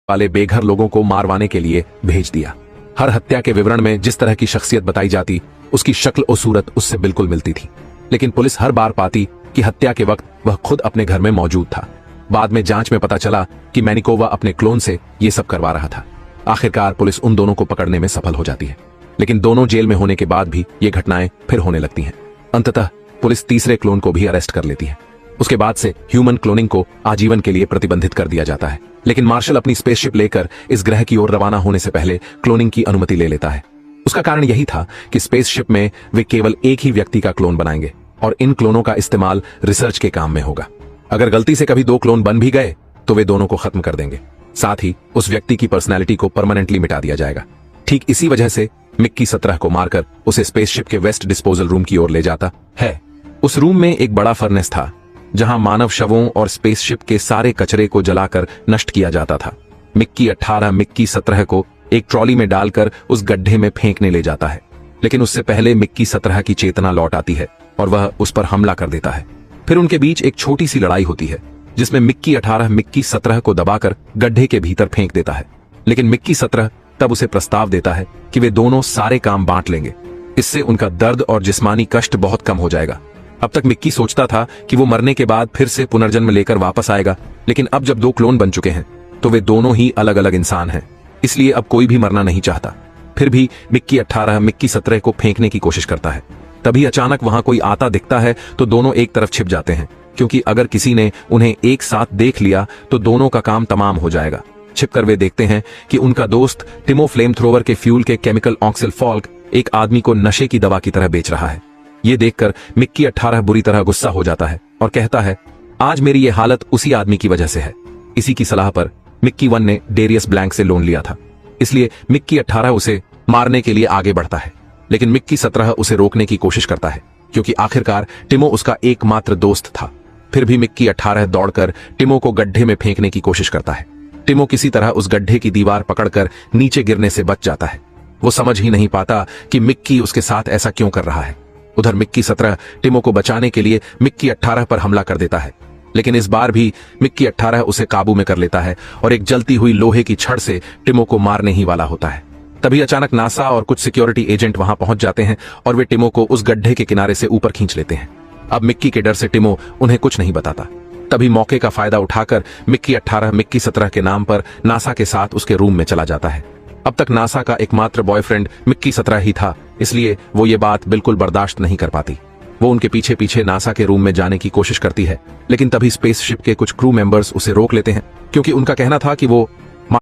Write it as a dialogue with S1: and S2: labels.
S1: वाले बेघर लोगों को मारवाने के लिए भेज दिया। हर हत्या के विवरण में जिस तरह की शख्सियत बताई जाती, उसकी शक्ल और सूरत उससे बिल्कुल मिलती थी, लेकिन पुलिस हर बार पाती कि हत्या के वक्त वह खुद अपने घर में मौजूद था। बाद में जांच में पता चला कि मैनिकोवा अपने क्लोन से ये सब करवा रहा था। आखिरकार पुलिस उन दोनों को पकड़ने में सफल हो जाती है, लेकिन दोनों जेल में होने के बाद भी ये घटनाएं फिर होने लगती हैं। अंततः पुलिस तीसरे क्लोन को भी अरेस्ट कर लेती है। उसके बाद से ह्यूमन क्लोनिंग को आजीवन के लिए प्रतिबंधित कर दिया जाता है, लेकिन मार्शल अपनी स्पेसशिप लेकर इस ग्रह की ओर रवाना होने से पहले क्लोनिंग की अनुमति ले लेता है। उसका कारण यही था कि स्पेसशिप में वे केवल एक ही व्यक्ति का क्लोन बनाएंगे और इन क्लोनों का इस्तेमाल रिसर्च के काम में होगा। अगर गलती से कभी 2 क्लोन बन भी गए तो वे दोनों को खत्म कर देंगे, साथ ही उस व्यक्ति की पर्सनैलिटी को परमानेंटली मिटा दिया जाएगा। ठीक इसी वजह से मिक्की 17 को मारकर उसे स्पेसशिप के वेस्ट डिस्पोजल रूम की ओर ले जाता है। उस रूम में एक बड़ा फर्नेस था जहां मानव शवों और स्पेसशिप के सारे कचरे को जलाकर नष्ट किया जाता था। मिक्की 18 मिक्की 17 को एक ट्रॉली में डालकर उस गड्ढे में फेंकने ले जाता है, लेकिन उससे पहले मिक्की 17 की चेतना लौट आती है और वह उस पर हमला कर देता है। फिर उनके बीच एक छोटी सी लड़ाई होती है जिसमें मिक्की 18 मिक्की 17 को दबाकर गड्ढे के भीतर फेंक देता है, लेकिन मिक्की 17 तब उसे प्रस्ताव देता है कि वे दोनों सारे काम बांट लेंगे। इससे उनका दर्द और जिस्मानी कष्ट बहुत कम हो जाएगा। अब तक मिक्की सोचता था कि वो मरने के बाद फिर से पुनर्जन्म लेकर वापस आएगा, लेकिन अब जब 2 क्लोन बन चुके हैं तो वे दोनों ही अलग अलग इंसान हैं, इसलिए अब कोई भी मरना नहीं चाहता। फिर भी मिक्की 18 मिक्की 17 को फेंकने की कोशिश करता है। तभी अचानक वहां कोई आता दिखता है तो दोनों एक तरफ छिप जाते हैं, क्योंकि अगर किसी ने उन्हें एक साथ देख लिया तो दोनों का काम तमाम हो जाएगा। छिपकर वे देखते हैं कि उनका दोस्त टिमो फ्लेम थ्रोवर के फ्यूल के केमिकल ऑक्सिल फॉल्क एक आदमी को नशे की दवा की तरह बेच रहा है। ये देखकर मिक्की 18 बुरी तरह गुस्सा हो जाता है और कहता है, आज मेरी ये हालत उसी आदमी की वजह से है। इसी की सलाह पर मिक्की 1 ने डेरियस ब्लैंक से लोन लिया था, इसलिए मिक्की 18 उसे मारने के लिए आगे बढ़ता है, लेकिन मिक्की 17 उसे रोकने की कोशिश करता है, क्योंकि आखिरकार टिमो उसका एकमात्र दोस्त था। फिर भी मिक्की 18 दौड़कर टिमो को गड्ढे में फेंकने की कोशिश करता है। टिमो किसी तरह उस गड्ढे की दीवार पकड़कर नीचे गिरने से बच जाता है। वो समझ ही नहीं पाता कि मिक्की उसके साथ ऐसा क्यों कर रहा है। उधर मिक्की 17 टिमो को बचाने के लिए मिक्की 18 पर हमला कर देता है, लेकिन इस बार भी मिक्की 18 उसे काबू में कर लेता है और एक जलती हुई लोहे की छड़ से टिमो को मारने ही वाला होता है। तभी अचानक नासा और कुछ सिक्योरिटी एजेंट वहां पहुंच जाते हैं और वे टिमो को उस गड्ढे के किनारे से ऊपर खींच लेते हैं। अब मिक्की के डर से टिमो उन्हें कुछ नहीं बताता। तभी मौके का फायदा उठाकर मिक्की 18 मिक्की 17 के नाम पर नासा के साथ उसके रूम में चला जाता है। अब तक नासा का एकमात्र बॉयफ्रेंड मिक्की 17 ही था, इसलिए वो ये बात बिल्कुल बर्दाश्त नहीं कर पाती। वो उनके पीछे पीछे नासा के रूम में जाने की कोशिश करती है, लेकिन तभी स्पेसशिप के कुछ क्रू मेंबर्स उसे रोक लेते हैं, क्योंकि उनका कहना था कि वो